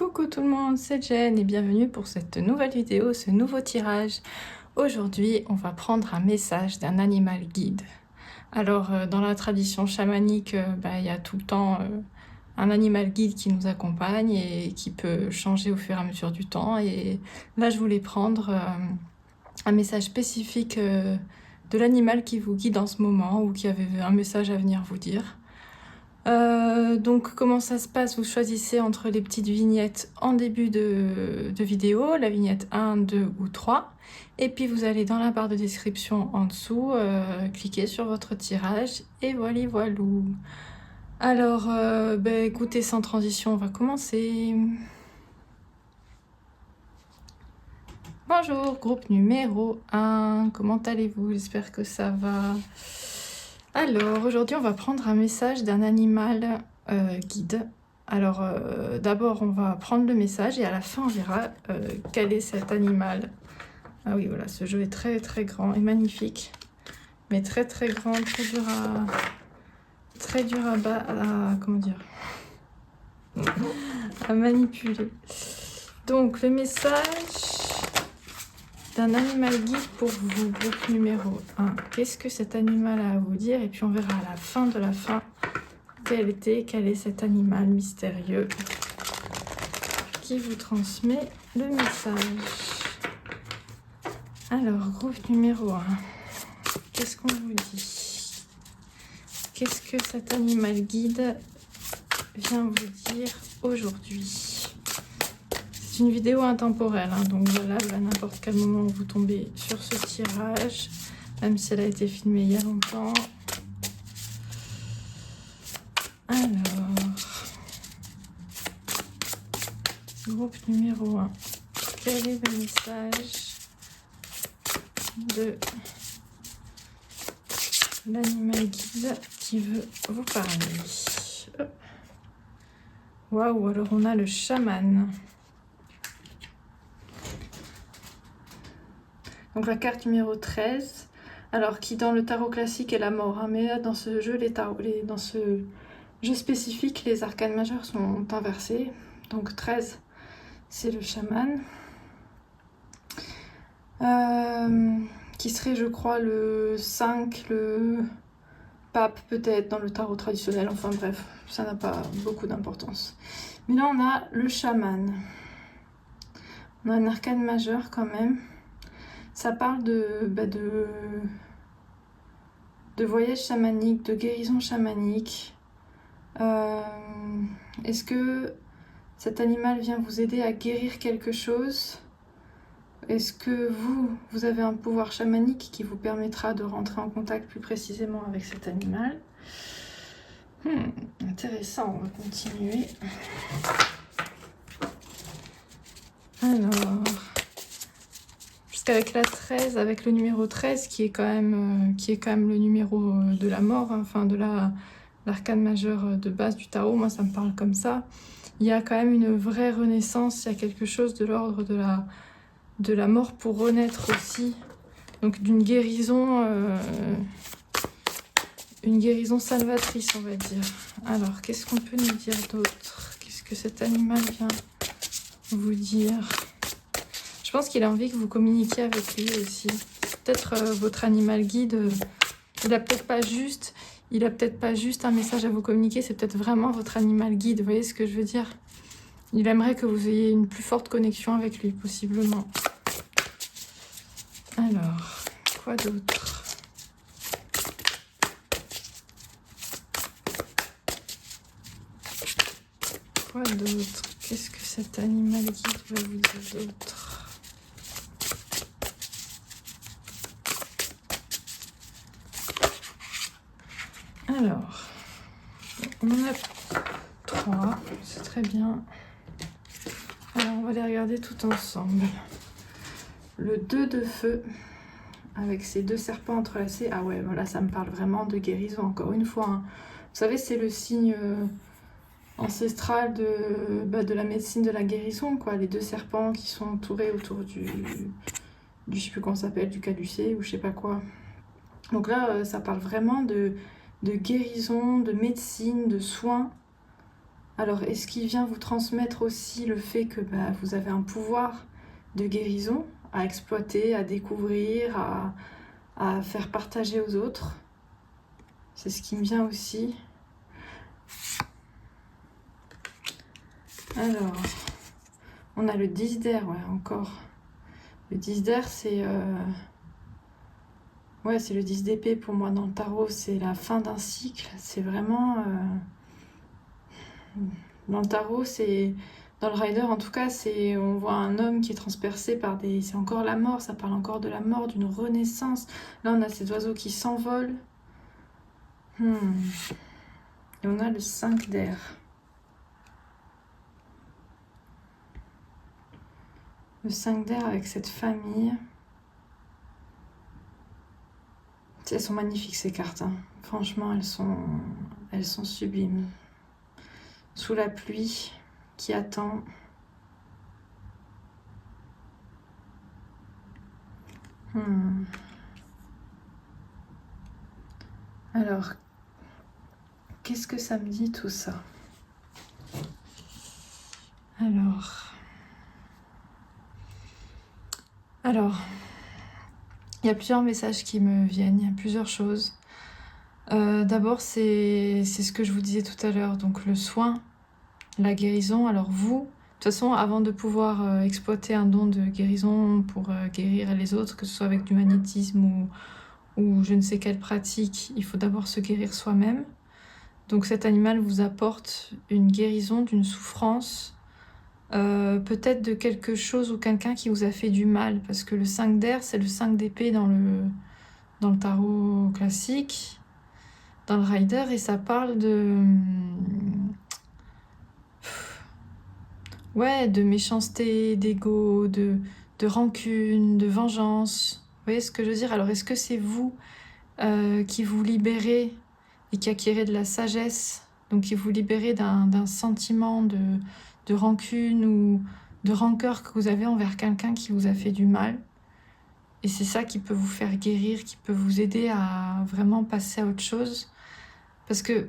Coucou tout le monde, c'est Jen et bienvenue pour cette nouvelle vidéo, ce nouveau tirage. Aujourd'hui, on va prendre un message d'un animal guide. Alors, dans la tradition chamanique, il y a tout le temps un animal guide qui nous accompagne et qui peut changer au fur et à mesure du temps. Et là, je voulais prendre un message spécifique de l'animal qui vous guide en ce moment ou qui avait un message à venir vous dire. Donc comment ça se passe? Vous choisissez entre les petites vignettes en début de vidéo, la vignette 1, 2 ou 3, et puis vous allez dans la barre de description en dessous, cliquer sur votre tirage, et voilà, voilou. Alors, écoutez, sans transition, on va commencer. Bonjour, groupe numéro 1, comment allez-vous? J'espère que ça va. Alors, aujourd'hui, on va prendre un message d'un animal guide. Alors, d'abord, on va prendre le message et à la fin, on verra quel est cet animal. Ah oui, voilà, ce jeu est très très grand et magnifique, mais très très grand, très dur comment dire, à manipuler. Donc, le message d'un animal guide pour vous, groupe numéro 1. Qu'est-ce que cet animal a à vous dire? Et puis on verra à la fin de la fin quel est cet animal mystérieux qui vous transmet le message. Alors, groupe numéro 1, qu'est-ce qu'on vous dit? Qu'est-ce que cet animal guide vient vous dire aujourd'hui? C'est une vidéo intemporelle, hein, donc voilà, à n'importe quel moment vous tombez sur ce tirage, même si elle a été filmée il y a longtemps. Alors, groupe numéro 1, quel est le message de l'animal guide qui veut vous parler? Waouh, alors on a le chaman. Donc la carte numéro 13, alors qui dans le tarot classique est la mort, hein, mais là, dans ce jeu, dans ce jeu spécifique, les arcanes majeures sont inversés. Donc 13, c'est le chaman, qui serait, je crois, le 5, le pape peut-être dans le tarot traditionnel. Enfin bref, ça n'a pas beaucoup d'importance. Mais là, on a le chaman. On a un arcane majeur quand même. Ça parle de voyage chamanique, de guérison chamanique. Est-ce que cet animal vient vous aider à guérir quelque chose? Est-ce que vous avez un pouvoir chamanique qui vous permettra de rentrer en contact plus précisément avec cet animal? Intéressant, on va continuer. Alors... Avec la 13, avec le numéro 13 qui est quand même le numéro de la mort, hein, enfin de l'arcane majeure de base du tarot, moi ça me parle comme ça. Il y a quand même une vraie renaissance, il y a quelque chose de l'ordre de la mort pour renaître aussi, donc d'une guérison, une guérison salvatrice on va dire. Alors qu'est-ce qu'on peut nous dire d'autre? Qu'est-ce que cet animal vient vous dire? Je pense qu'il a envie que vous communiquiez avec lui aussi. Peut-être votre animal guide, il a peut-être pas juste un message à vous communiquer, c'est peut-être vraiment votre animal guide, vous voyez ce que je veux dire? Il aimerait que vous ayez une plus forte connexion avec lui, possiblement. Alors, quoi d'autre? Quoi d'autre? Qu'est-ce que cet animal guide va vous dire d'autre? Alors, on en a 3, c'est très bien. Alors, on va les regarder tout ensemble. Le 2 de feu, avec ces deux serpents entrelacés. Ah ouais, voilà, ça me parle vraiment de guérison, encore une fois. Hein. Vous savez, c'est le signe ancestral de la médecine de la guérison, quoi. Les deux serpents qui sont entourés autour du je sais plus comment ça s'appelle, du caducée ou je sais pas quoi. Donc là, ça parle vraiment de guérison, de médecine, de soins. Alors, est-ce qu'il vient vous transmettre aussi le fait que vous avez un pouvoir de guérison à exploiter, à découvrir, à faire partager aux autres? C'est ce qui me vient aussi. Alors, on a le 10 d'air, ouais, encore. Le 10 d'air, c'est... Ouais, c'est le 10 d'épée pour moi dans le tarot. C'est la fin d'un cycle. C'est vraiment... Dans le tarot, c'est... Dans le Rider, en tout cas, c'est on voit un homme qui est transpercé par des... C'est encore la mort, ça parle encore de la mort, d'une renaissance. Là, on a ces oiseaux qui s'envolent. Et on a le 5 d'air. Le 5 d'air avec cette famille. Elles sont magnifiques ces cartes. Hein. Franchement, elles sont sublimes. Sous la pluie qui attend. Alors, qu'est-ce que ça me dit tout ça? Alors, il y a plusieurs messages qui me viennent, il y a plusieurs choses. D'abord, c'est ce que je vous disais tout à l'heure, donc le soin, la guérison. Alors vous, de toute façon, avant de pouvoir exploiter un don de guérison pour guérir les autres, que ce soit avec du magnétisme ou je ne sais quelle pratique, il faut d'abord se guérir soi-même. Donc cet animal vous apporte une guérison d'une souffrance, peut-être de quelque chose ou quelqu'un qui vous a fait du mal, parce que le 5 d'air, c'est le 5 d'épée dans le tarot classique, dans le Rider, et ça parle de... Ouais, de méchanceté, d'ego, de rancune, de vengeance. Vous voyez ce que je veux dire? Alors, est-ce que c'est vous qui vous libérez et qui acquérez de la sagesse, donc qui vous libérez d'un sentiment de rancune ou de rancœur que vous avez envers quelqu'un qui vous a fait du mal? Et c'est ça qui peut vous faire guérir, qui peut vous aider à vraiment passer à autre chose. Parce que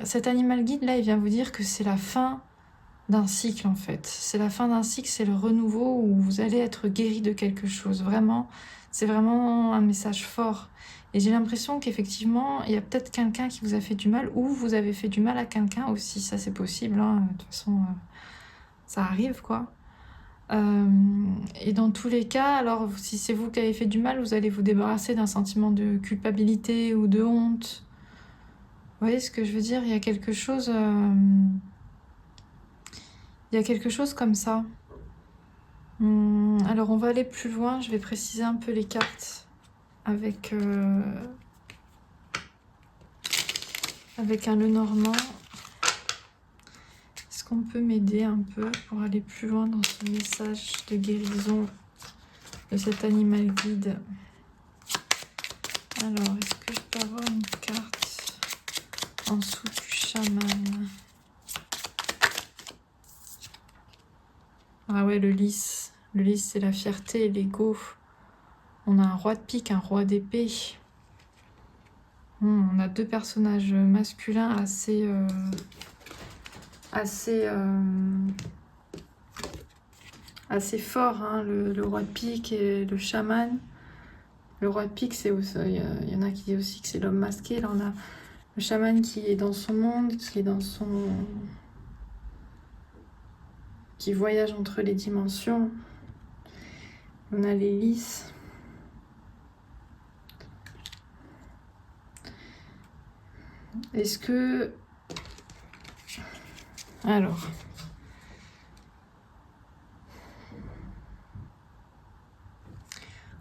cet animal guide, là, il vient vous dire que c'est la fin d'un cycle, en fait. C'est la fin d'un cycle, c'est le renouveau où vous allez être guéri de quelque chose. Vraiment, c'est vraiment un message fort. Et j'ai l'impression qu'effectivement, il y a peut-être quelqu'un qui vous a fait du mal ou vous avez fait du mal à quelqu'un aussi. Ça, c'est possible. Hein. De toute façon, ça arrive, quoi. Et dans tous les cas, alors si c'est vous qui avez fait du mal, vous allez vous débarrasser d'un sentiment de culpabilité ou de honte. Vous voyez ce que je veux dire? Il y a quelque chose... Il y a quelque chose comme ça. Alors on va aller plus loin, je vais préciser un peu les cartes avec un Lenormand. Est-ce qu'on peut m'aider un peu pour aller plus loin dans ce message de guérison de cet animal guide? Alors, est-ce que je peux avoir une carte en dessous du chaman? Ah ouais, le lys. Le lys, c'est la fierté, l'ego. On a un roi de pique, un roi d'épée. On a deux personnages masculins assez forts, hein, le roi de pique et le chaman. Le roi de pique, c'est aussi, il y en a qui disent aussi que c'est l'homme masqué. Là, on a le chaman qui est dans son monde, qui voyage entre les dimensions. On a les lys. Est-ce que... Alors...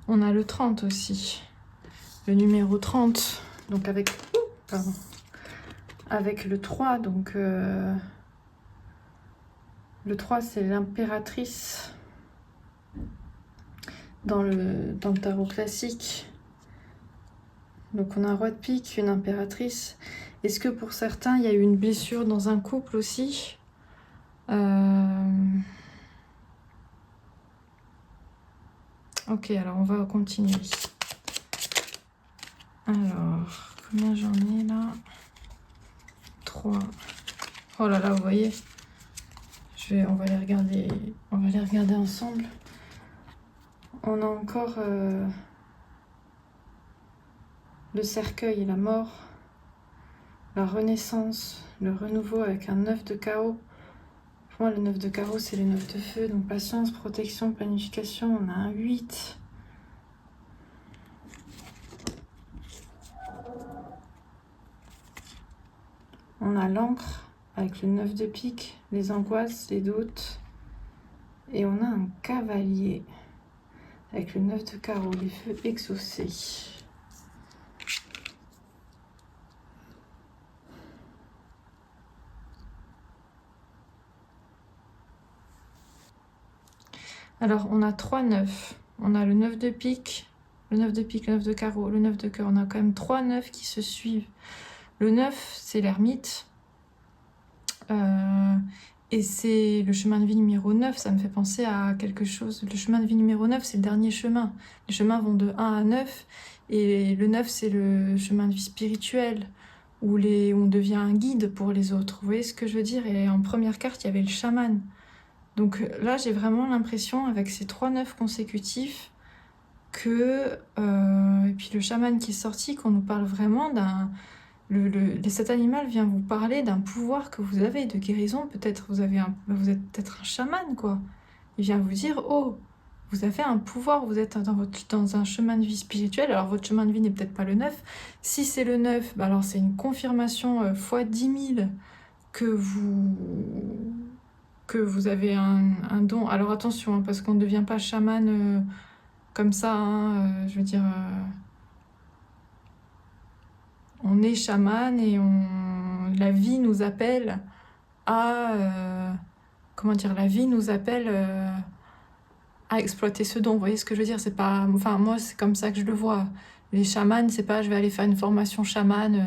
On a le 30 aussi. Le numéro 30. Donc avec... Pardon. Avec le 3, donc... Le 3, c'est l'impératrice. Dans le tarot classique. Donc on a un roi de pique, une impératrice. Est-ce que pour certains, il y a eu une blessure dans un couple aussi? Ok, alors on va continuer. Alors, combien j'en ai là? 3. Oh là là, vous voyez, on va les regarder ensemble. On a encore le cercueil et la mort, la renaissance, le renouveau avec un 9 de carreau. Pour moi, le 9 de carreau, c'est le 9 de feu. Donc patience, protection, planification. On a un 8. On a l'encre avec le 9 de pique, les angoisses, les doutes. Et on a un cavalier avec le 9 de carreau, les feux exaucés. Alors, on a 3 9. On a le 9 de pique, le 9 de pique, le 9 de carreau, le 9 de cœur. On a quand même 3 9 qui se suivent. Le 9, c'est l'ermite. Et c'est le chemin de vie numéro 9. Ça me fait penser à quelque chose. Le chemin de vie numéro 9, c'est le dernier chemin. Les chemins vont de 1 à 9. Et le 9, c'est le chemin de vie spirituel, où on devient un guide pour les autres. Vous voyez ce que je veux dire? Et en première carte, il y avait le chaman. Donc là, j'ai vraiment l'impression, avec ces 3 9 consécutifs, que... et puis le chaman qui est sorti, qu'on nous parle vraiment d'un... cet animal vient vous parler d'un pouvoir que vous avez, de guérison. Peut-être vous êtes peut-être un chaman, quoi. Il vient vous dire, oh, vous avez un pouvoir, vous êtes dans un chemin de vie spirituel. Alors votre chemin de vie n'est peut-être pas le 9. Si c'est le 9, bah alors c'est une confirmation fois 10 000 que vous avez un don. Alors attention, hein, parce qu'on ne devient pas chaman comme ça, hein, je veux dire... on est chaman et la vie nous appelle à... comment dire, la vie nous appelle à exploiter ce don. Vous voyez ce que je veux dire? C'est pas... Enfin, moi, c'est comme ça que je le vois. Les chamans, c'est pas je vais aller faire une formation chamane,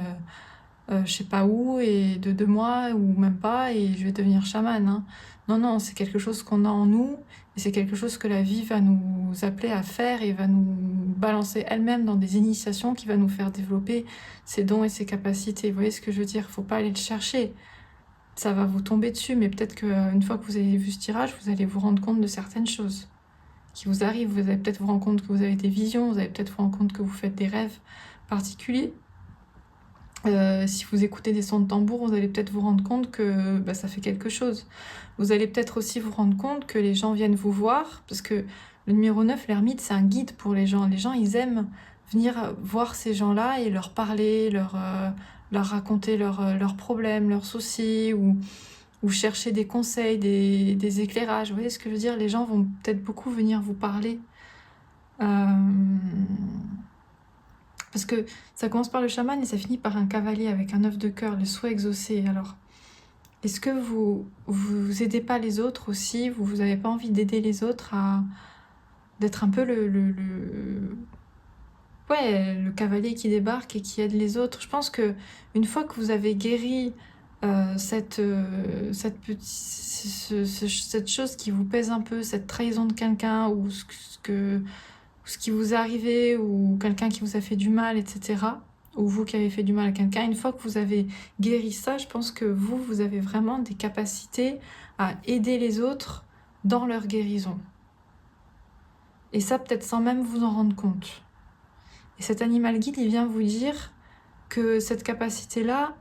je sais pas où, et de 2 mois, ou même pas, et je vais devenir chaman. Hein. Non, non, c'est quelque chose qu'on a en nous, et c'est quelque chose que la vie va nous appeler à faire, et va nous balancer elle-même dans des initiations qui va nous faire développer ses dons et ses capacités. Vous voyez ce que je veux dire? Faut pas aller le chercher. Ça va vous tomber dessus, mais peut-être qu'une fois que vous avez vu ce tirage, vous allez vous rendre compte de certaines choses qui vous arrivent. Vous allez peut-être vous rendre compte que vous avez des visions, vous allez peut-être vous rendre compte que vous faites des rêves particuliers. Si vous écoutez des sons de tambour, vous allez peut-être vous rendre compte que bah, ça fait quelque chose. Vous allez peut-être aussi vous rendre compte que les gens viennent vous voir, parce que le numéro 9, l'ermite, c'est un guide pour les gens. Les gens, ils aiment venir voir ces gens-là et leur parler, leur raconter leurs problèmes, leurs soucis, ou chercher des conseils, des éclairages. Vous voyez ce que je veux dire? Les gens vont peut-être beaucoup venir vous parler. Parce que ça commence par le chaman et ça finit par un cavalier avec un 9 de cœur, le souhait exaucé. Alors, est-ce que vous aidez pas les autres aussi? Vous n'avez pas envie d'aider les autres d'être un peu ouais, le cavalier qui débarque et qui aide les autres? Je pense que une fois que vous avez guéri cette chose qui vous pèse un peu, cette trahison de quelqu'un, ou ce qui vous est arrivé, ou quelqu'un qui vous a fait du mal, etc., ou vous qui avez fait du mal à quelqu'un, une fois que vous avez guéri ça, je pense que vous avez vraiment des capacités à aider les autres dans leur guérison. Et ça, peut-être sans même vous en rendre compte. Et cet animal guide, il vient vous dire que cette capacité-là,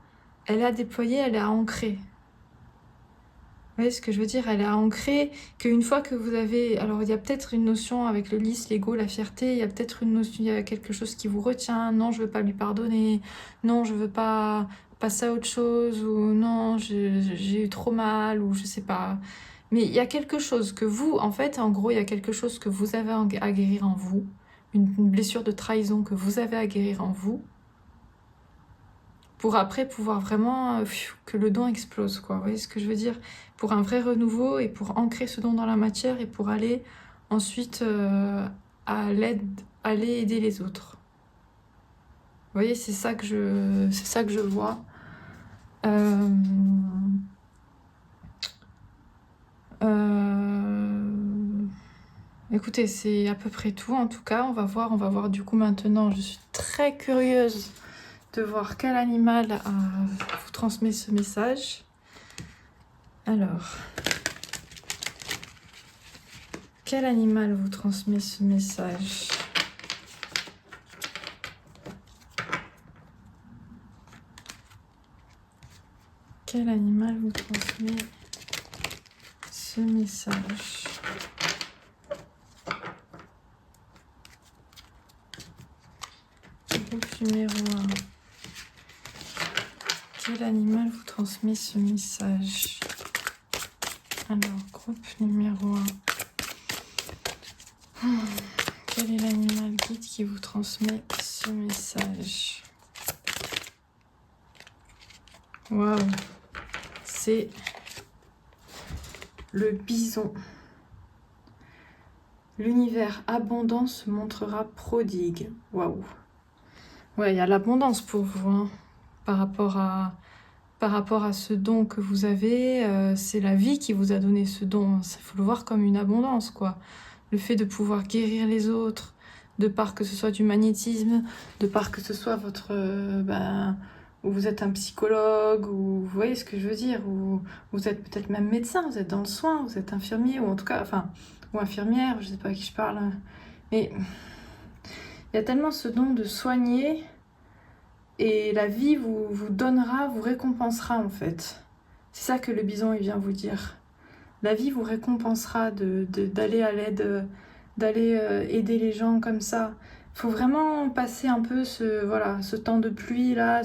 elle est à déployer, elle est à ancrer. Vous voyez ce que je veux dire? Elle est à ancrer, qu'une fois que vous avez... Alors, il y a peut-être une notion avec le lys, l'ego, la fierté, il y a peut-être une notion, il y a quelque chose qui vous retient. Non, je veux pas lui pardonner. Non, je veux pas passer à autre chose. Ou non, j'ai eu trop mal, ou je sais pas. Mais il y a quelque chose que vous... En fait, en gros, il y a quelque chose que vous avez à guérir en vous. Une blessure de trahison que vous avez à guérir en vous. Pour après pouvoir vraiment que le don explose, quoi. Vous voyez ce que je veux dire? Pour un vrai renouveau et pour ancrer ce don dans la matière et pour aller ensuite aller aider les autres. Vous voyez, c'est ça que je vois. Écoutez, c'est à peu près tout. En tout cas, on va voir du coup maintenant. Je suis très curieuse de voir quel animal vous transmet ce message. Alors, quel animal vous transmet ce message? Quel animal vous transmet ce message? Groupe numéro 1. Quel animal vous transmet ce message? Alors, groupe numéro 1. Quel est l'animal guide qui vous transmet ce message? Waouh! C'est le bison. L'univers abondant se montrera prodigue. Waouh! Ouais, il y a l'abondance pour vous, hein. Par rapport à ce don que vous avez, c'est la vie qui vous a donné ce don. Il faut le voir comme une abondance, quoi. Le fait de pouvoir guérir les autres, de part que ce soit du magnétisme, de part que ce soit votre... où vous êtes un psychologue, ou vous voyez ce que je veux dire, ou vous êtes peut-être même médecin, vous êtes dans le soin, vous êtes infirmier, ou en tout cas, enfin, ou infirmière, je sais pas à qui je parle. Mais il y a tellement ce don de soigner... Et la vie vous donnera, vous récompensera en fait. C'est ça que le bison il vient vous dire. La vie vous récompensera d'aller à l'aide, d'aller aider les gens comme ça. Il faut vraiment passer un peu ce temps de pluie là,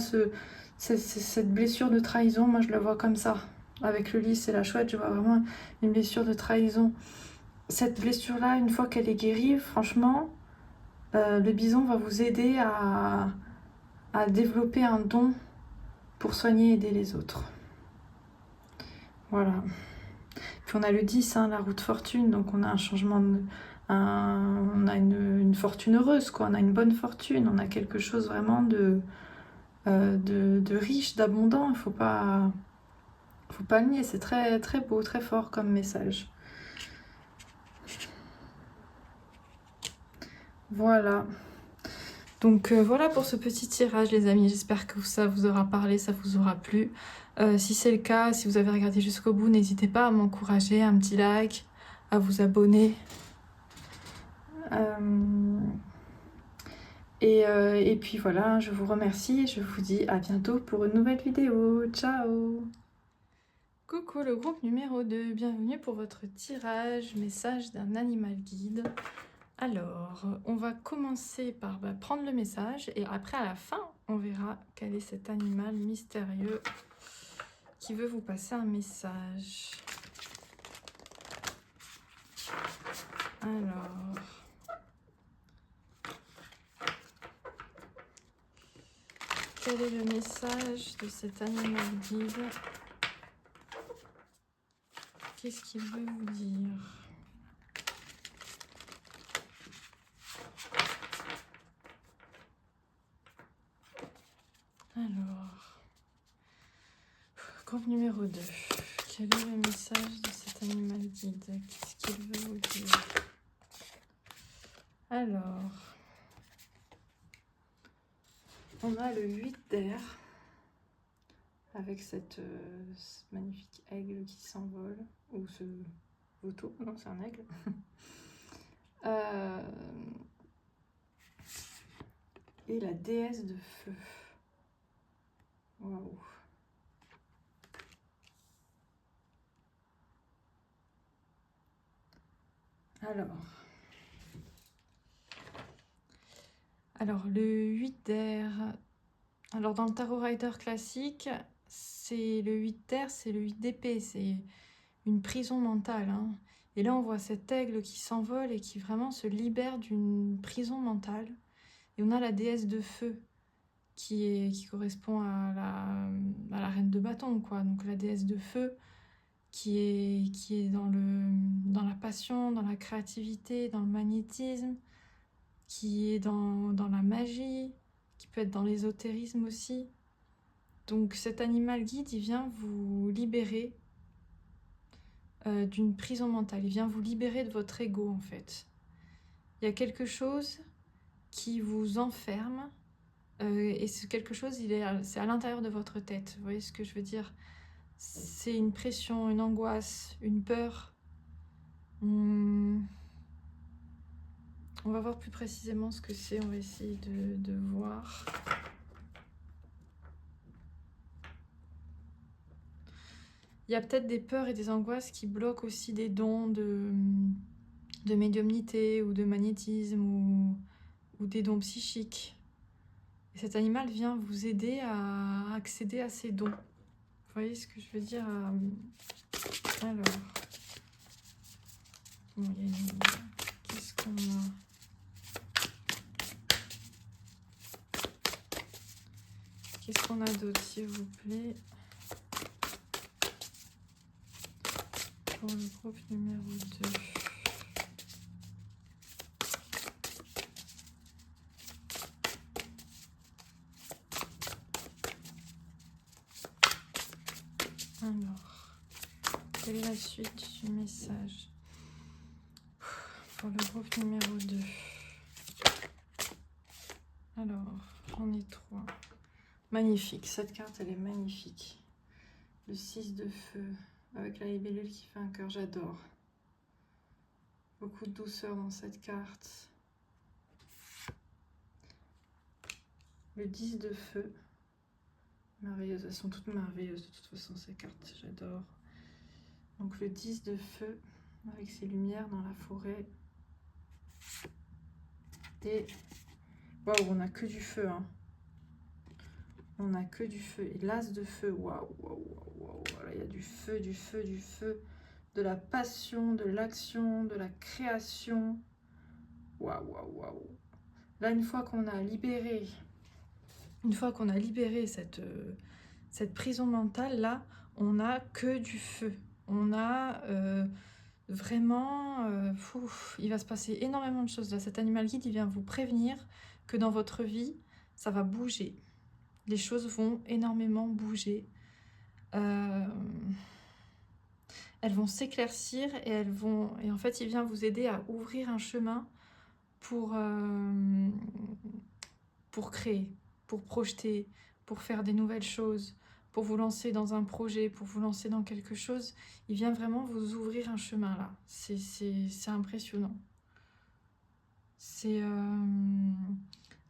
cette blessure de trahison. Moi je la vois comme ça. Avec le lys et la chouette, je vois vraiment une blessure de trahison. Cette blessure là, une fois qu'elle est guérie, franchement, le bison va vous aider à développer un don pour soigner et aider les autres. Voilà. Puis on a le 10, hein, la roue de fortune, donc on a un changement, on a une fortune heureuse, quoi. On a une bonne fortune, on a quelque chose vraiment de riche, d'abondant. Il faut pas le nier, c'est très, très beau, très fort comme message. Voilà. Donc voilà pour ce petit tirage les amis, j'espère que ça vous aura parlé, ça vous aura plu. Si c'est le cas, si vous avez regardé jusqu'au bout, n'hésitez pas à m'encourager, un petit like, à vous abonner. Et puis voilà, je vous remercie et je vous dis à bientôt pour une nouvelle vidéo. Ciao! Coucou le groupe numéro 2, bienvenue pour votre tirage, message d'un animal guide. Alors, on va commencer par prendre le message et après à la fin, on verra quel est cet animal mystérieux qui veut vous passer un message. Alors, quel est le message de cet animal guide? Qu'est-ce qu'il veut vous dire? Alors, groupe numéro 2. Quel est le message de cet animal guide? Qu'est-ce qu'il veut vous dire? Alors, on a le 8 d'air avec ce magnifique aigle qui s'envole, ou ce vautour, non c'est un aigle. Et la déesse de feu. Waouh. Alors le 8 d'air, alors dans le tarot rider classique, c'est le 8 d'air, c'est le 8 d'épée, c'est une prison mentale, hein. Et là on voit cet aigle qui s'envole et qui vraiment se libère d'une prison mentale. Et on a la déesse de feu qui correspond à la reine de bâton, quoi. Donc la déesse de feu qui est dans la passion, dans la créativité, dans le magnétisme, qui est dans la magie, qui peut être dans l'ésotérisme aussi. Donc cet animal guide, il vient vous libérer d'une prison mentale, il vient vous libérer de votre ego en fait. Il y a quelque chose qui vous enferme, et c'est quelque chose, c'est à l'intérieur de votre tête, vous voyez ce que je veux dire? c'est une pression, une angoisse, une peur. On va voir plus précisément ce que c'est, on va essayer de voir. Il y a peut-être des peurs et des angoisses qui bloquent aussi des dons de médiumnité ou de magnétisme ou des dons psychiques. Et cet animal vient vous aider à accéder à ces dons. Vous voyez ce que je veux dire? Alors, bon, qu'est-ce qu'on a? Qu'est-ce qu'on a d'autre, s'il vous plaît? Pour le groupe numéro 2. Alors, quelle est la suite du message pour le groupe numéro 2? Alors, j'en ai 3. Magnifique, cette carte elle est magnifique. Le 6 de feu, avec la libellule qui fait un cœur, j'adore. Beaucoup de douceur dans cette carte. Le 10 de feu, merveilleuse, elles sont toutes merveilleuses de toute façon ces cartes, j'adore. Donc le 10 de feu, avec ses lumières dans la forêt. Et waouh, on a que du feu, hein. On a que du feu. Et l'as de feu, waouh, waouh, waouh, voilà, il y a du feu, du feu, du feu, de la passion, de l'action, de la création. Waouh, waouh, waouh. Là, une fois qu'on a libéré cette prison mentale, là, on n'a que du feu. On a vraiment... il va se passer énormément de choses là. Cet animal guide, il vient vous prévenir que dans votre vie, ça va bouger. Les choses vont énormément bouger. Elles vont s'éclaircir et et en fait, il vient vous aider à ouvrir un chemin pour créer, pour projeter, pour faire des nouvelles choses, pour vous lancer dans un projet, pour vous lancer dans quelque chose. Il vient vraiment vous ouvrir un chemin là. C'est impressionnant. C'est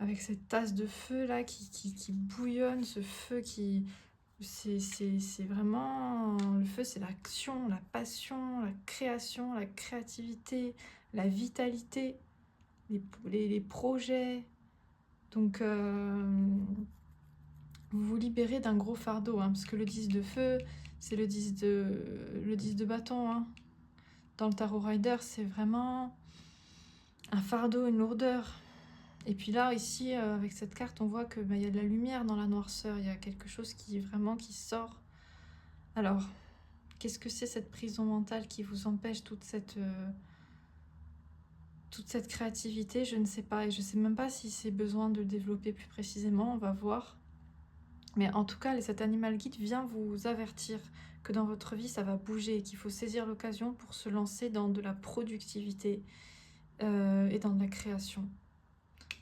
avec cette tasse de feu là qui bouillonne, ce feu qui... C'est vraiment... Le feu, c'est l'action, la passion, la création, la créativité, la vitalité, les projets. Donc, vous vous libérez d'un gros fardeau, hein, parce que le 10 de feu, c'est le 10 de bâton. Hein. Dans le Tarot Rider, c'est vraiment un fardeau, une lourdeur. Et puis là, ici, avec cette carte, on voit que y a de la lumière dans la noirceur. Il y a quelque chose qui sort. Alors, qu'est-ce que c'est cette prison mentale qui vous empêche toute cette créativité? Je ne sais pas. Et je ne sais même pas si c'est besoin de le développer plus précisément. On va voir. Mais en tout cas, cet animal guide vient vous avertir que dans votre vie, ça va bouger et qu'il faut saisir l'occasion pour se lancer dans de la productivité et dans de la création.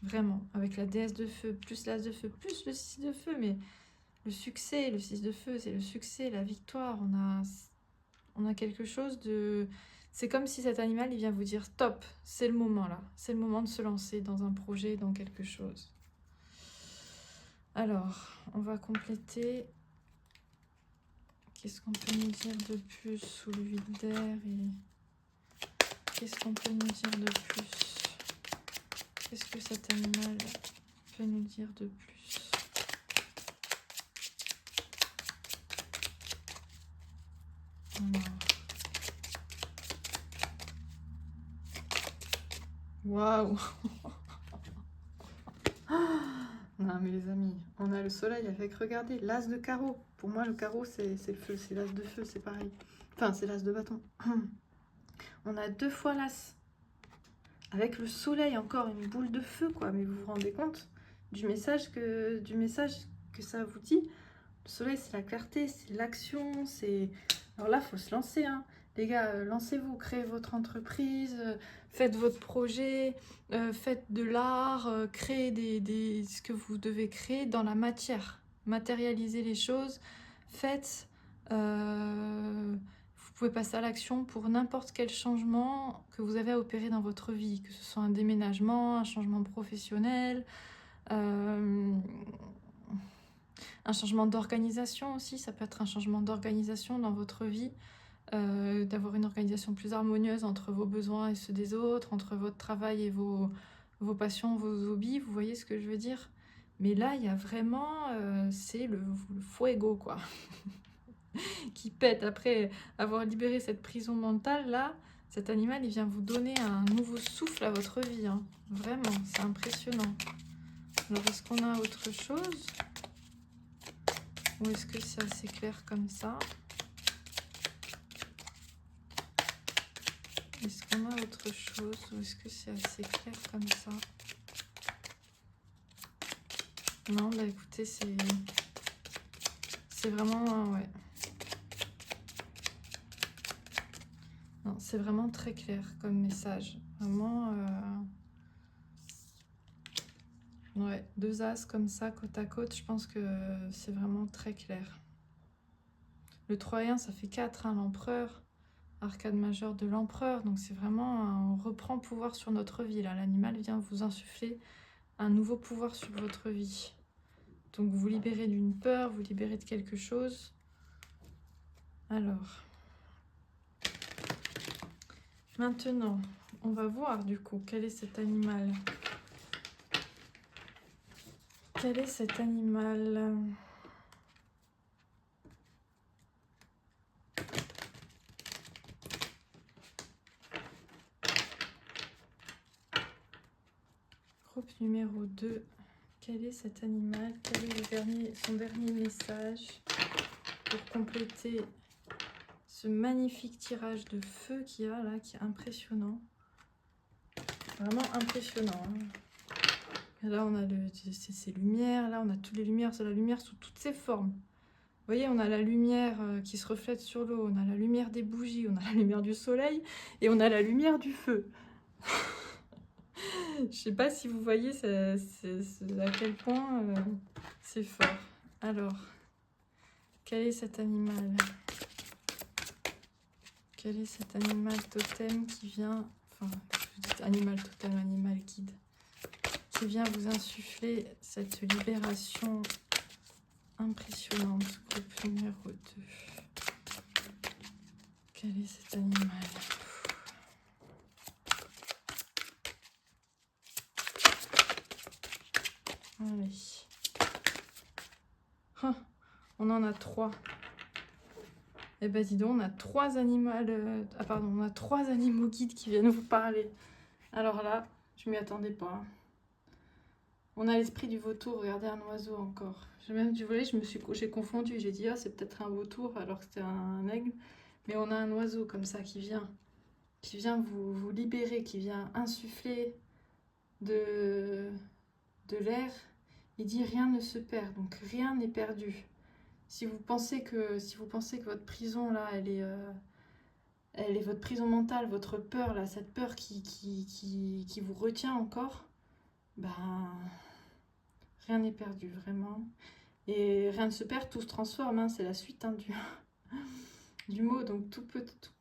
Vraiment, avec la déesse de feu, plus l'as de feu, plus le 6 de feu, mais le succès, le 6 de feu, c'est le succès, la victoire. On a quelque chose de... C'est comme si cet animal, il vient vous dire, stop, c'est le moment là. C'est le moment de se lancer dans un projet, dans quelque chose. Alors, on va compléter. Qu'est-ce qu'on peut nous dire de plus sous l'huile d'air et... Qu'est-ce qu'on peut nous dire de plus? Qu'est-ce que cet animal peut nous dire de plus? Alors. Waouh! Non mais les amis, on a le soleil avec, regardez, l'as de carreau. Pour moi, le carreau, c'est le feu, c'est l'as de feu, c'est pareil. Enfin, c'est l'as de bâton. On a 2 fois l'as. Avec le soleil, encore une boule de feu, quoi. Mais vous vous rendez compte du message que ça vous dit? Le soleil, c'est la clarté, c'est l'action, c'est... Alors là, il faut se lancer, hein. Les gars, lancez-vous, créez votre entreprise, faites votre projet, faites de l'art, créez ce que vous devez créer dans la matière. Matérialisez les choses, faites Vous pouvez passer à l'action pour n'importe quel changement que vous avez à opérer dans votre vie, que ce soit un déménagement, un changement professionnel, un changement d'organisation aussi. Ça peut être un changement d'organisation dans votre vie, d'avoir une organisation plus harmonieuse entre vos besoins et ceux des autres, entre votre travail et vos passions, vos hobbies. Vous voyez ce que je veux dire? Mais là, il y a vraiment... c'est le fuego, quoi. Qui pète. Après avoir libéré cette prison mentale, là, cet animal, il vient vous donner un nouveau souffle à votre vie. Hein. Vraiment, c'est impressionnant. Alors, est-ce qu'on a autre chose? Ou est-ce que c'est assez clair comme ça? Est-ce qu'on a autre chose? Ou est-ce que c'est assez clair comme ça? Non, bah écoutez, c'est vraiment... ouais. Non, c'est vraiment très clair comme message. Vraiment... ouais, 2 as comme ça, côte à côte, je pense que c'est vraiment très clair. Le 3 et 1, ça fait 4, hein, l'empereur. Arcade majeure de l'empereur. Donc c'est vraiment... on reprend pouvoir sur notre vie, là. L'animal vient vous insuffler un nouveau pouvoir sur votre vie. Donc vous libérez d'une peur, vous libérez de quelque chose. Alors... maintenant, on va voir du coup, quel est cet animal? Quel est cet animal? Groupe numéro 2. Quel est cet animal? Quel est son dernier message pour compléter ce magnifique tirage de feu qu'il y a là, qui est impressionnant. Vraiment impressionnant. Hein. Et là, on a ces lumières. Là, on a toutes les lumières. C'est la lumière sous toutes ses formes. Vous voyez, on a la lumière qui se reflète sur l'eau. On a la lumière des bougies. On a la lumière du soleil. Et on a la lumière du feu. Je sais pas si vous voyez à quel point c'est fort. Alors, quel est cet animal? Quel est cet animal totem qui vient... enfin, je dis animal totem, animal guide. Qui vient vous insuffler cette libération impressionnante. Groupe numéro 2. Quel est cet animal? Allez. Oh, on en a 3. Eh ben dis donc, on a 3 animaux... on a 3 animaux guides qui viennent vous parler. Alors là, je m'y attendais pas. On a l'esprit du vautour, regardez un oiseau encore. Même du volet, j'ai confondu, j'ai dit, ah, c'est peut-être un vautour alors que c'était un aigle. Mais on a un oiseau comme ça qui vient vous libérer, qui vient insuffler de l'air. Il dit rien ne se perd, donc rien n'est perdu. Si vous pensez que votre prison là, elle est votre prison mentale, votre peur là, cette peur qui vous retient encore, ben rien n'est perdu vraiment. Et rien ne se perd, tout se transforme, hein, c'est la suite hein, du mot. Donc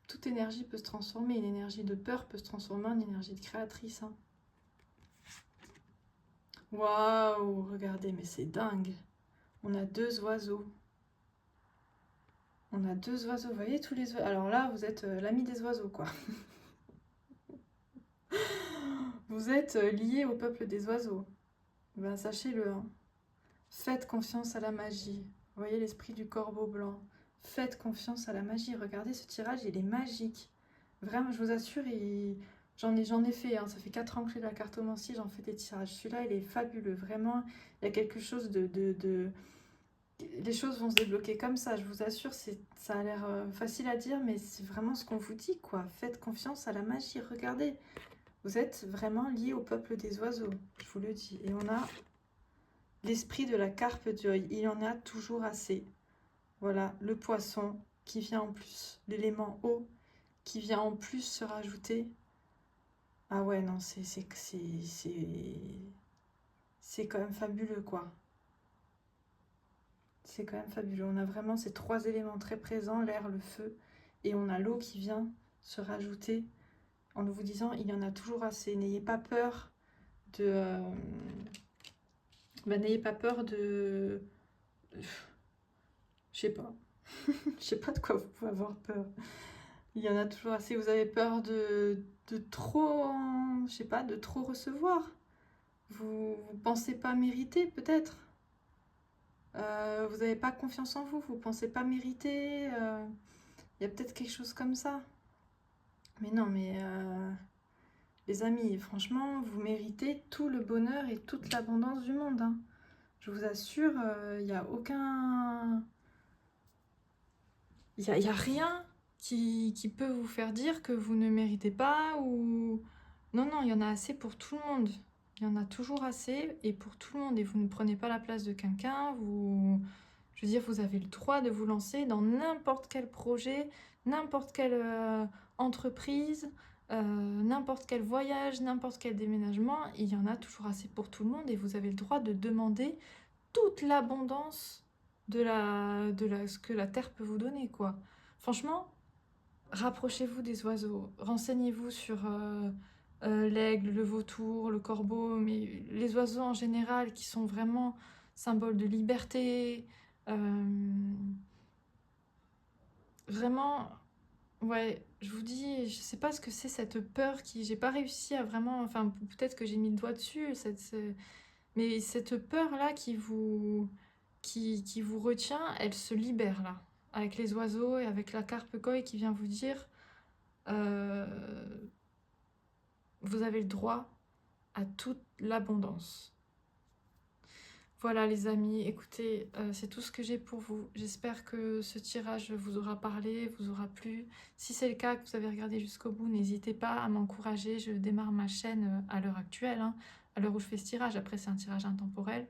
toute énergie peut se transformer. Une énergie de peur peut se transformer en énergie de créatrice. Hein. Waouh, regardez, mais c'est dingue. On a 2 oiseaux. On a 2 oiseaux, vous voyez tous les oiseaux. Alors là, vous êtes l'ami des oiseaux, quoi. Vous êtes lié au peuple des oiseaux. Ben, sachez-le. Hein. Faites confiance à la magie. Vous voyez l'esprit du corbeau blanc. Faites confiance à la magie. Regardez, ce tirage, il est magique. Vraiment, je vous assure, j'en ai fait. Hein. Ça fait 4 ans que j'ai la cartomancie, j'en fais des tirages. Celui-là, il est fabuleux. Vraiment, il y a quelque chose les choses vont se débloquer comme ça, je vous assure. Ça a l'air facile à dire, mais c'est vraiment ce qu'on vous dit, quoi. Faites confiance à la magie. Regardez, vous êtes vraiment lié au peuple des oiseaux, je vous le dis. Et on a l'esprit de la carpe d'œil. Il y en a toujours assez. Voilà, le poisson qui vient en plus, l'élément eau qui vient en plus se rajouter. Ah ouais, non, c'est quand même fabuleux, quoi. C'est quand même fabuleux. On a vraiment ces 3 éléments très présents, l'air, le feu, et on a l'eau qui vient se rajouter en vous disant il y en a toujours assez. N'ayez pas peur de... n'ayez pas peur de... Je sais pas. Je sais pas de quoi vous pouvez avoir peur. Il y en a toujours assez. Vous avez peur de trop... Je sais pas, de trop recevoir. Vous pensez pas mériter, peut-être. Vous n'avez pas confiance en vous. Vous pensez pas mériter. Il y a peut-être quelque chose comme ça. Mais non, mais... les amis, franchement, vous méritez tout le bonheur et toute l'abondance du monde. Hein. Je vous assure, il n'y a aucun... Il y a rien qui peut vous faire dire que vous ne méritez pas ou... Non, non, il y en a assez pour tout le monde. Il y en a toujours assez et pour tout le monde. Et vous ne prenez pas la place de quelqu'un. Vous... Je veux dire, vous avez le droit de vous lancer dans n'importe quel projet, n'importe quelle entreprise, n'importe quel voyage, n'importe quel déménagement. Il y en a toujours assez pour tout le monde et vous avez le droit de demander toute l'abondance de ce que la terre peut vous donner, quoi. Franchement, rapprochez-vous des oiseaux, renseignez-vous sur l'aigle, le vautour, le corbeau, mais les oiseaux en général qui sont vraiment symboles de liberté. Vraiment, ouais, je vous dis, je sais pas ce que c'est cette peur qui... J'ai pas réussi à vraiment... Enfin, peut-être que j'ai mis le doigt dessus, mais cette peur-là qui vous retient, elle se libère là, avec les oiseaux et avec la carpe koi qui vient vous dire vous avez le droit à toute l'abondance. Voilà les amis, écoutez, c'est tout ce que j'ai pour vous. J'espère que ce tirage vous aura parlé, vous aura plu. Si c'est le cas, que vous avez regardé jusqu'au bout, n'hésitez pas à m'encourager. Je démarre ma chaîne à l'heure actuelle, hein, à l'heure où je fais ce tirage. Après, c'est un tirage intemporel.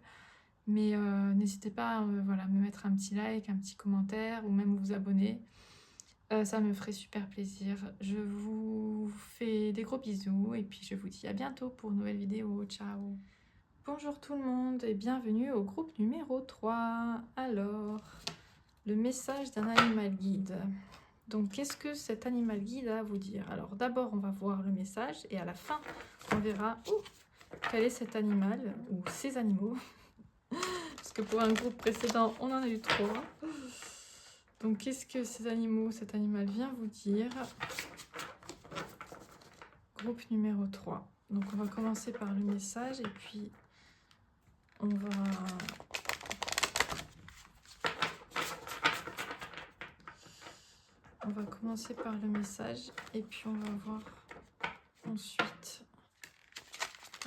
Mais n'hésitez pas à voilà, me mettre un petit like, un petit commentaire ou même vous abonner. Ça me ferait super plaisir. Je vous fais des gros bisous et puis je vous dis à bientôt pour une nouvelle vidéo. Ciao! Bonjour tout le monde et bienvenue au groupe numéro 3. Alors, le message d'un animal guide. Donc, qu'est-ce que cet animal guide a à vous dire? Alors, d'abord, on va voir le message et à la fin, on verra quel est cet animal ou ces animaux. Parce que pour un groupe précédent, on en a eu 3. Donc, qu'est-ce que ces animaux, cet animal vient vous dire? Groupe numéro 3. Donc, on va commencer par le message et puis on va commencer par le message et puis on va voir ensuite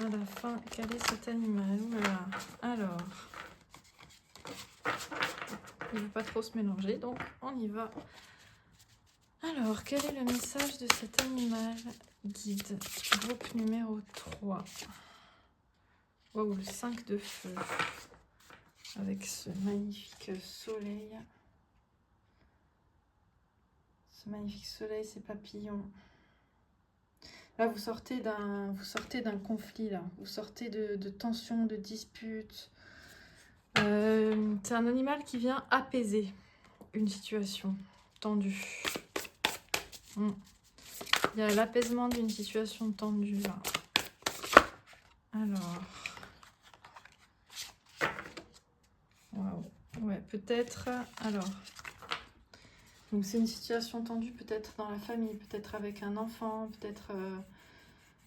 à la fin quel est cet animal. Voilà. Alors, il ne veut pas trop se mélanger, donc on y va. Alors, quel est le message de cet animal guide? Groupe numéro 3. Waouh, le 5 de feu. Avec ce magnifique soleil. Ce magnifique soleil, ces papillons. Là, vous sortez d'un conflit, là. Vous sortez de tensions, de disputes. C'est un animal qui vient apaiser une situation tendue. Il y a l'apaisement d'une situation tendue, là. Alors... Waouh. Ouais, peut-être... Alors... Donc c'est une situation tendue peut-être dans la famille, peut-être avec un enfant, peut-être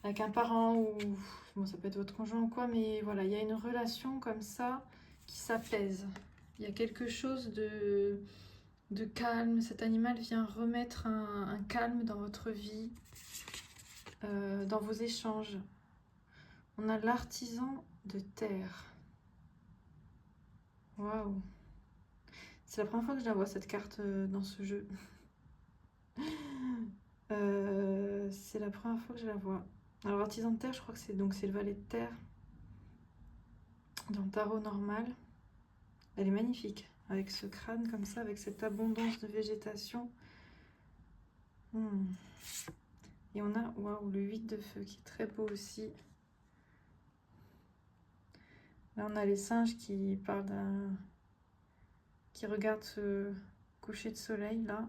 avec un parent ou... Bon, ça peut être votre conjoint ou quoi, mais voilà, il y a une relation comme ça qui s'apaise. Il y a quelque chose de calme. Cet animal vient remettre un calme dans votre vie, dans vos échanges. On a l'artisan de terre. Waouh! C'est la première fois que je la vois, cette carte, dans ce jeu. C'est la première fois que je la vois. Alors, artisan de terre, je crois que c'est le valet de terre. Dans le tarot normal. Elle est magnifique. Avec ce crâne comme ça, avec cette abondance de végétation. Et on a, waouh, le 8 de feu qui est très beau aussi. Là, on a les singes qui parlent qui regarde ce coucher de soleil là.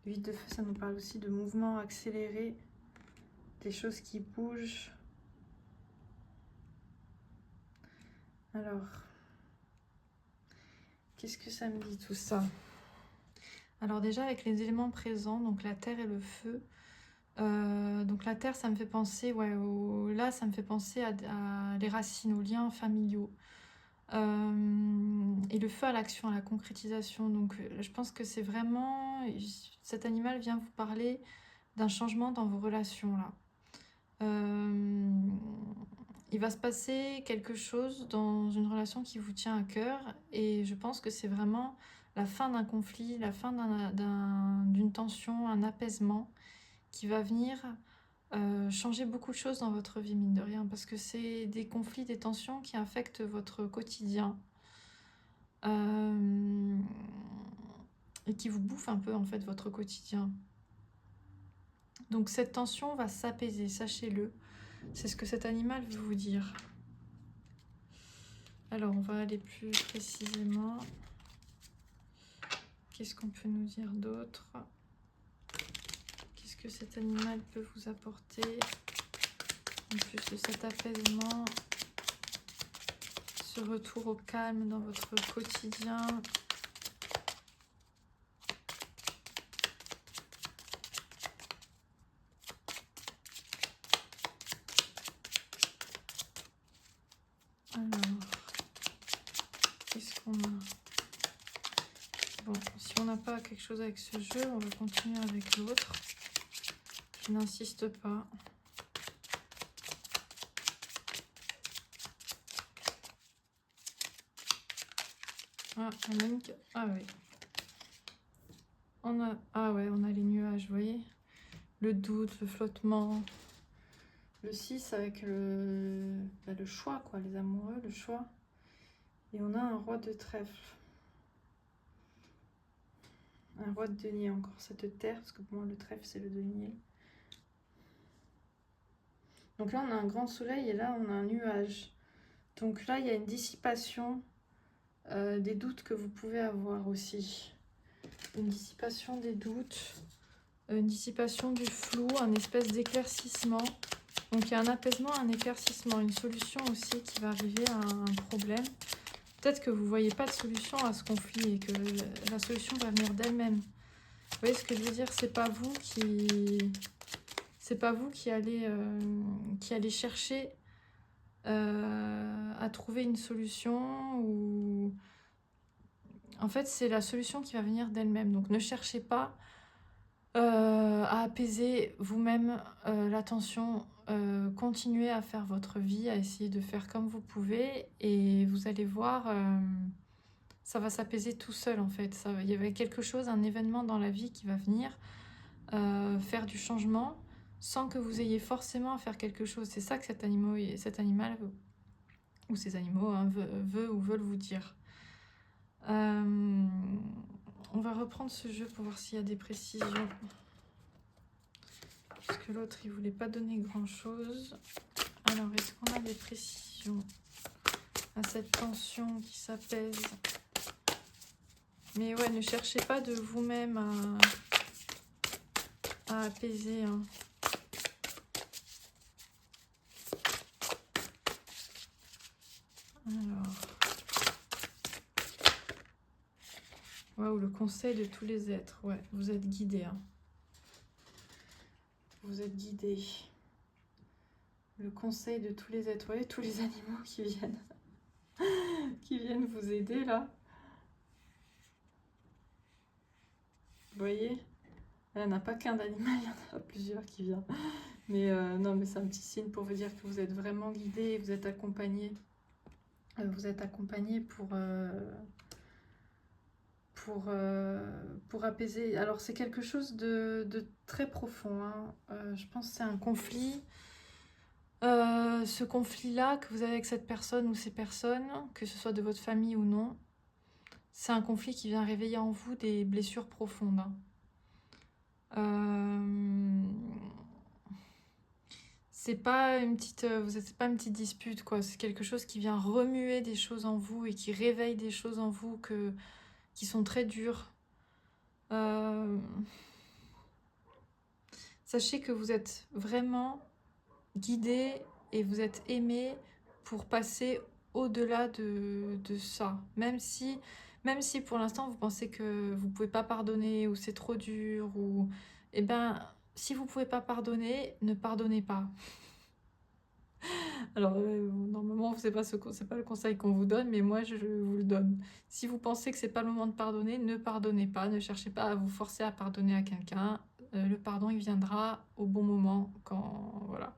8 de feu, ça nous parle aussi de mouvements accélérés, des choses qui bougent. Alors, qu'est-ce que ça me dit tout ça? Alors déjà avec les éléments présents, donc la terre et le feu. Donc la terre, ça me fait penser, ouais, là, ça me fait penser à les racines, aux liens familiaux. Et le feu à l'action, à la concrétisation. Donc je pense que c'est vraiment... Cet animal vient vous parler d'un changement dans vos relations là. Il va se passer quelque chose dans une relation qui vous tient à cœur et je pense que c'est vraiment la fin d'un conflit, la fin d'une tension, un apaisement qui va venir changer beaucoup de choses dans votre vie, mine de rien, parce que c'est des conflits, des tensions qui affectent votre quotidien et qui vous bouffent un peu en fait votre quotidien. Donc cette tension va s'apaiser, sachez-le. C'est ce que cet animal veut vous dire. Alors, on va aller plus précisément. Qu'est-ce qu'on peut nous dire d'autre? Qu'est-ce que cet animal peut vous apporter? En plus de cet apaisement, ce retour au calme dans votre quotidien. Alors, qu'est-ce qu'on a? Bon, si on n'a pas quelque chose avec ce jeu, on va continuer avec l'autre. Je n'insiste pas. Ah, on a une... Ah oui. On a... Ah ouais, on a les nuages, vous voyez? Le doute, le flottement. Le 6 avec le choix, quoi, les amoureux, le choix. Et on a un roi de trèfle. Un roi de denier, encore cette terre, parce que pour moi le trèfle c'est le denier. Donc là on a un grand soleil et là on a un nuage. Donc là il y a une dissipation des doutes que vous pouvez avoir aussi. Une dissipation des doutes, une dissipation du flou, un espèce d'éclaircissement. Donc il y a un apaisement, un éclaircissement, une solution aussi qui va arriver à un problème. Peut-être que vous ne voyez pas de solution à ce conflit et que la solution va venir d'elle-même. Vous voyez ce que je veux dire? C'est pas vous qui allez chercher à trouver une solution ou... En fait, c'est la solution qui va venir d'elle-même. Donc ne cherchez pas à apaiser vous-même la tension. Continuez à faire votre vie, à essayer de faire comme vous pouvez et vous allez voir... ça va s'apaiser tout seul en fait. Il y avait quelque chose, un événement dans la vie qui va venir faire du changement sans que vous ayez forcément à faire quelque chose. C'est ça que cet animal ou ces animaux hein, veut ou veulent vous dire. On va reprendre ce jeu pour voir s'il y a des précisions. Parce que l'autre il voulait pas donner grand chose. Alors est-ce qu'on a des précisions à cette tension qui s'apaise? Mais ouais, ne cherchez pas de vous-même à apaiser. Hein. Alors. Waouh, le conseil de tous les êtres. Ouais, vous êtes guidés. Hein. Vous êtes guidés. Le conseil de tous les êtres. Vous voyez, tous les animaux qui viennent. qui viennent vous aider là. Vous voyez? Il n'y en a pas qu'un d'animal, il y en a plusieurs qui viennent. Mais non, mais c'est un petit signe pour vous dire que vous êtes vraiment guidés, vous êtes accompagnés. Vous êtes accompagnés pour apaiser. Alors c'est quelque chose de très profond. Hein. Je pense que c'est un conflit. Ce conflit-là que vous avez avec cette personne ou ces personnes, que ce soit de votre famille ou non, c'est un conflit qui vient réveiller en vous des blessures profondes. Hein. c'est pas une petite, c'est pas une petite dispute, quoi. C'est quelque chose qui vient remuer des choses en vous et qui réveille des choses en vous qui sont très dures. Sachez que vous êtes vraiment guidé et vous êtes aimé pour passer au-delà de ça. Même si pour l'instant vous pensez que vous pouvez pas pardonner ou c'est trop dur ou... Eh ben, si vous pouvez pas pardonner, ne pardonnez pas. Alors, normalement, c'est pas le conseil qu'on vous donne, mais moi, je vous le donne. Si vous pensez que c'est pas le moment de pardonner, ne pardonnez pas. Ne cherchez pas à vous forcer à pardonner à quelqu'un. Le pardon, il viendra au bon moment, quand... Voilà.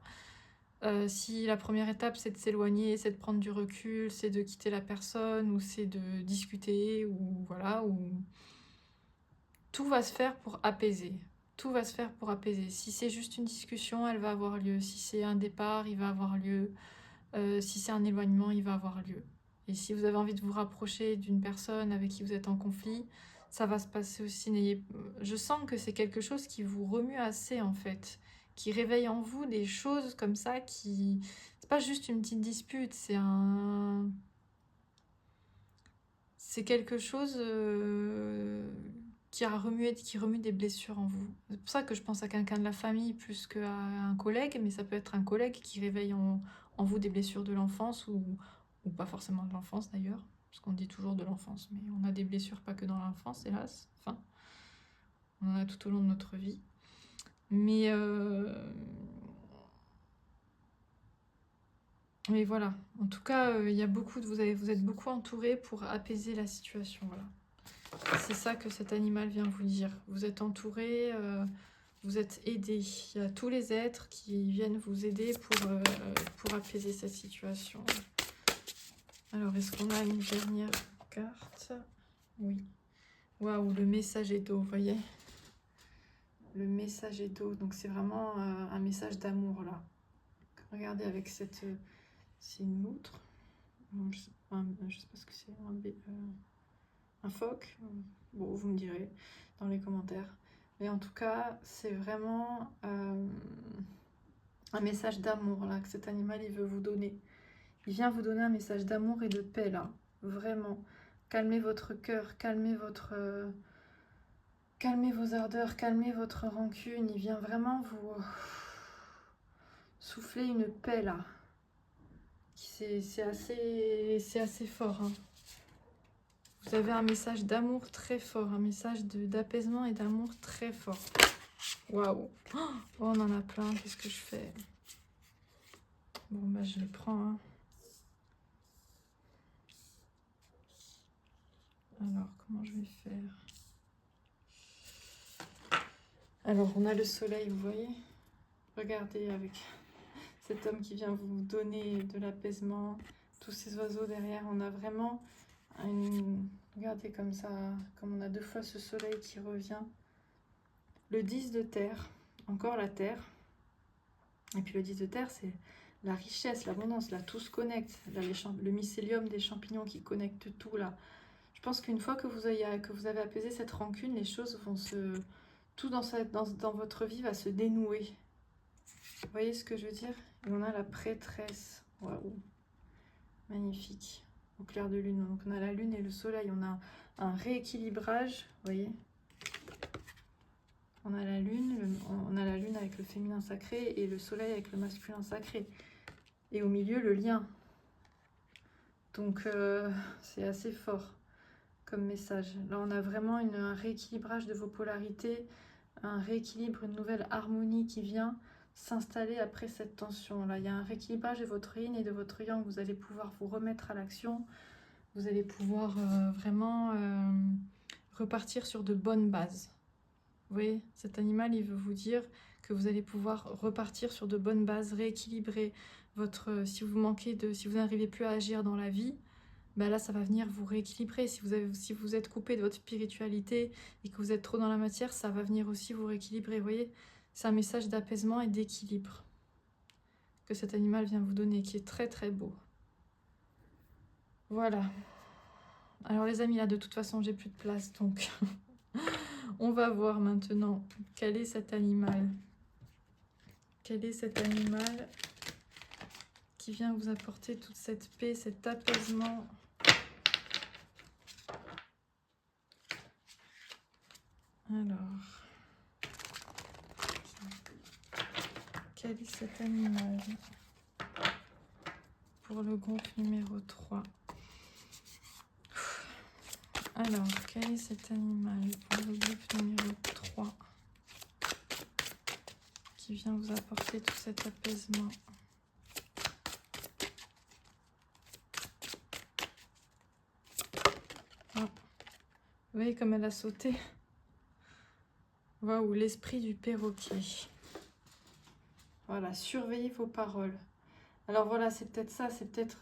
Si la première étape, c'est de s'éloigner, c'est de prendre du recul, c'est de quitter la personne, ou c'est de discuter, ou voilà, ou... Tout va se faire pour apaiser. Tout va se faire pour apaiser. Si c'est juste une discussion, elle va avoir lieu. Si c'est un départ, il va avoir lieu. Si c'est un éloignement, il va avoir lieu. Et si vous avez envie de vous rapprocher d'une personne avec qui vous êtes en conflit, ça va se passer aussi. Je sens que c'est quelque chose qui vous remue assez, en fait, qui réveille en vous des choses comme ça qui... C'est pas juste une petite dispute, c'est quelque chose qui remue des blessures en vous. C'est pour ça que je pense à quelqu'un de la famille plus qu'à un collègue, mais ça peut être un collègue qui réveille en vous des blessures de l'enfance ou pas forcément de l'enfance d'ailleurs, parce qu'on dit toujours de l'enfance, mais on a des blessures pas que dans l'enfance, hélas. Enfin, on en a tout au long de notre vie. Mais voilà, en tout cas, il y a beaucoup vous êtes beaucoup entouré pour apaiser la situation, voilà. C'est ça que cet animal vient vous dire. Vous êtes entouré, vous êtes aidé. Il y a tous les êtres qui viennent vous aider pour apaiser cette situation. Alors, est-ce qu'on a une dernière carte? Oui. Waouh, le messager d'eau, vous voyez? Le messager d'eau. Donc, c'est vraiment un message d'amour, là. Regardez avec cette... c'est une loutre. Je sais pas ce que c'est. Un phoque. Bon, vous me direz dans les commentaires. Mais en tout cas, c'est vraiment un message d'amour là que cet animal il veut vous donner. Il vient vous donner un message d'amour et de paix là. Vraiment. Calmez votre cœur, calmez vos ardeurs, calmez votre rancune. Il vient vraiment vous souffler une paix là. C'est assez fort. Hein. Vous avez un message d'amour très fort, un message d'apaisement et d'amour très fort. Waouh! Oh, on en a plein, qu'est-ce que je fais? Bon, bah je les prends. Hein. Alors, comment je vais faire? Alors, on a le soleil, vous voyez? Regardez avec cet homme qui vient vous donner de l'apaisement, tous ces oiseaux derrière. On a vraiment une... Regardez comme ça, comme on a deux fois ce soleil qui revient. Le 10 de terre, encore la terre. Et puis le 10 de terre, c'est la richesse, l'abondance, là, tout se connecte. Là, le mycélium des champignons qui connecte tout, là. Je pense qu'une fois que vous avez apaisé cette rancune, les choses vont se... Tout dans votre vie va se dénouer. Vous voyez ce que je veux dire? Et on a la prêtresse. Waouh! Magnifique. Au clair de lune. Donc on a la lune et le soleil. On a un rééquilibrage. Vous voyez? On a la lune avec le féminin sacré et le soleil avec le masculin sacré. Et au milieu, le lien. Donc, c'est assez fort comme message. Là, on a vraiment un rééquilibrage de vos polarités, un rééquilibre, une nouvelle harmonie qui vient s'installer après cette tension. Là, il y a un rééquilibrage de votre yin et de votre yang. Vous allez pouvoir vous remettre à l'action. Vous allez pouvoir vraiment repartir sur de bonnes bases. Vous voyez, cet animal, il veut vous dire que vous allez pouvoir repartir sur de bonnes bases, rééquilibrer votre... Si vous n'arrivez plus à agir dans la vie, ben là, ça va venir vous rééquilibrer. Si vous êtes coupé de votre spiritualité et que vous êtes trop dans la matière, ça va venir aussi vous rééquilibrer. Vous voyez, c'est un message d'apaisement et d'équilibre que cet animal vient vous donner, qui est très très beau. Voilà. Alors les amis, là, de toute façon, j'ai plus de place, donc... On va voir maintenant quel est cet animal. quel est cet animal qui vient vous apporter toute cette paix, cet apaisement. Alors, quel est cet animal pour le groupe numéro 3? Alors, quel est cet animal pour le groupe numéro 3 qui vient vous apporter tout cet apaisement? Oh. Vous voyez comme elle a sauté? Waouh, l'esprit du perroquet. Voilà, surveillez vos paroles. Alors voilà, c'est peut-être ça, c'est peut-être...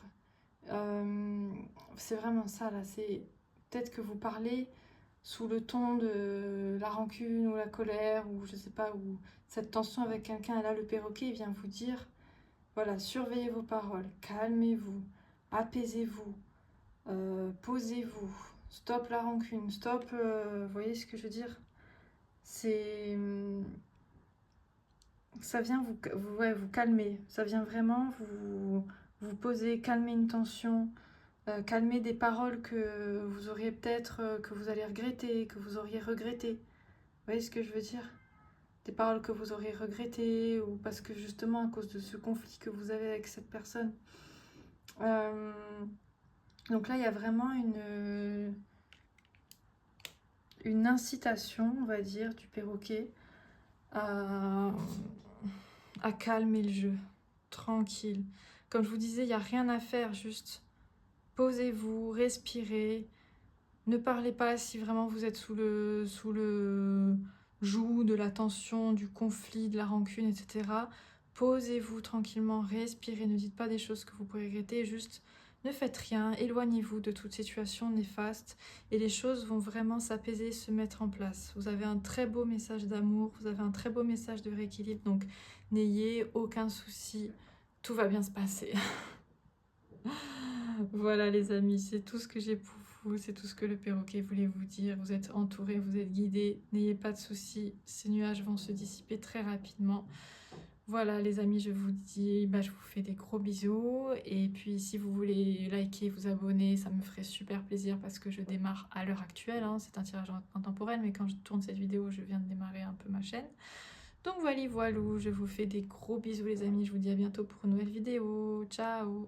c'est vraiment ça, là. C'est peut-être que vous parlez sous le ton de la rancune ou la colère, ou je sais pas, ou cette tension avec quelqu'un. Et là, le perroquet, il vient vous dire, voilà, surveillez vos paroles, calmez-vous, apaisez-vous, posez-vous, stop la rancune, stop... vous voyez ce que je veux dire? C'est... ça vient ouais, vous calmer, ça vient vraiment vous poser, calmer une tension, calmer des paroles que vous auriez peut-être, que vous allez regretter, que vous auriez regretté. Vous voyez ce que je veux dire? Des paroles que vous auriez regrettées, ou parce que justement à cause de ce conflit que vous avez avec cette personne. Donc là, il y a vraiment une incitation, on va dire, du perroquet à calmer le jeu, tranquille. Comme je vous disais, il n'y a rien à faire, juste posez-vous, respirez. Ne parlez pas si vraiment vous êtes sous le joug de la tension, du conflit, de la rancune, etc. Posez-vous tranquillement, respirez, ne dites pas des choses que vous pourrez regretter, juste ne faites rien, éloignez-vous de toute situation néfaste et les choses vont vraiment s'apaiser, se mettre en place. Vous avez un très beau message d'amour, vous avez un très beau message de rééquilibre, donc n'ayez aucun souci, tout va bien se passer. Voilà les amis, c'est tout ce que j'ai pour vous, c'est tout ce que le perroquet voulait vous dire. Vous êtes entourés, vous êtes guidés, n'ayez pas de soucis, ces nuages vont se dissiper très rapidement. Voilà les amis, je vous dis, je vous fais des gros bisous. Et puis si vous voulez liker, vous abonner, ça me ferait super plaisir parce que je démarre à l'heure actuelle. Hein. C'est un tirage intemporel, mais quand je tourne cette vidéo, je viens de démarrer un peu ma chaîne. Donc voilà, je vous fais des gros bisous les amis, je vous dis à bientôt pour une nouvelle vidéo. Ciao!